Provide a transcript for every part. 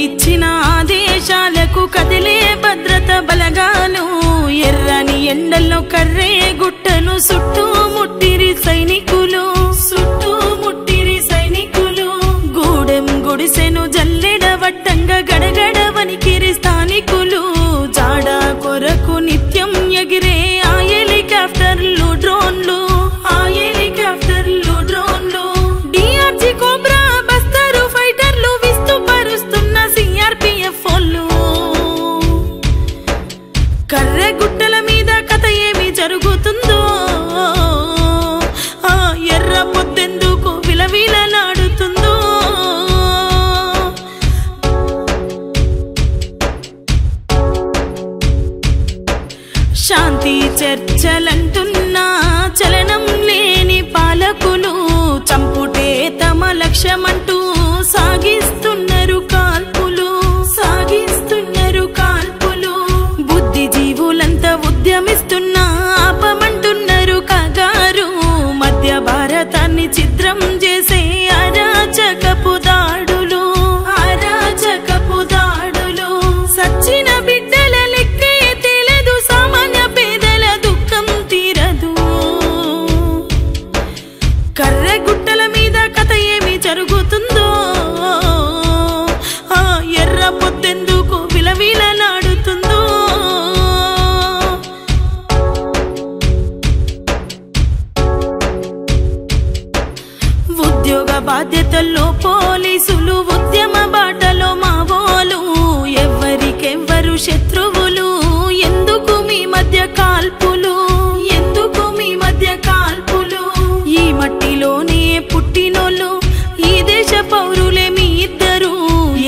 ఇచ్చిన ఆదేశాలకు కదిలే భద్రత బలగాలు ఎర్రని ఎండల్లో కర్రే గుట్టలు చుట్టుముట్టిరి సైనికులు గూడెం గుడిసెను జల్లెడ వట్టంగా గడగడ వణికిరి స్థానికులు జాడ కొరకు నిత్యం ఎగిరే ఆ హెలికాప్టర్లు డ్రోన్లు డిఆర్జీ కోబ్రా బస్తరు ఫైటర్లు విస్తుపరుస్తున్న సిఆర్పిఎఫ్ వాళ్ళు కర్రె గుట్టల మీద కథ ఏమి జరుగుతుందో ఆ ఎర్ర పొద్దెందుకు విలవిలలాడుతుందో శాంతి చర్చలంటున్నా చలనం లేని పాలకులు చంపుటే తమ లక్ష్యమంటూ సాగిస్తున్నారు కాల్పులు బుద్ధిజీవులంతా ఉద్యమిస్తున్నా ఆపమంటున్నారు కగారు మధ్య భారతాన్ని చిత్రం చేసే అరాచకపు దాడులు సచ్చిన బిడ్డల లెక్కే తెలియదు సామాన్య పేదల దుఃఖం తీరదు కర్రె గుట్టల మీద కథ ఏమి జరుగుతుందో ఆ ఎర్ర పొద్దెందుకు విలవిలలాడుతుందో ఉద్యోగ బాధ్యతల్లో పోలీసులు ఉద్యమ బాటలో మావోలు ఎవరికెవ్వరు శత్రువులు ఎందుకు మీ మధ్య కాల్పులు ఈ మట్టిలోనే పుట్టినోళ్ళు ఈ దేశ పౌరులే మీ ఇద్దరు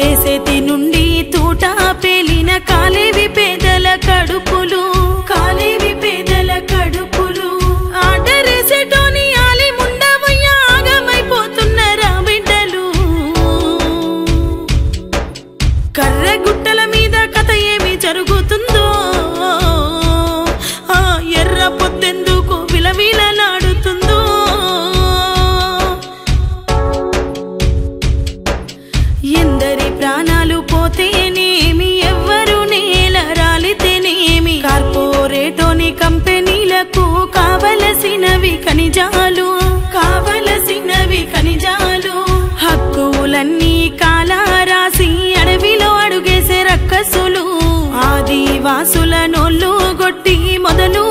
ఏ చేతి నుండి తూట పేలిన కాలేవి పేదల కడుపులు ఆటరేసేటోని ఆలి ముండవయ్య ఆగమైపోతున్నారా బిడ్డలు కర్రె గుట్టల మీద కథ ఏమి జరుగుతుందో ఆ ఎర్ర పొద్దెందుకు విలవిలలాడుతుందో ఎందరి ప్రాణాలు పోతేనేమి ఎవ్వరు నేల రాలితేనేమి కార్పొరేటోని కంపెనీలకు కావలసినవి ఖనిజాలు హక్కులన్నీ కాలారాసి అడవిలో అడుగేసే రక్కసులు ఆదివాసుల నోళ్ళు గొట్టి మొదలు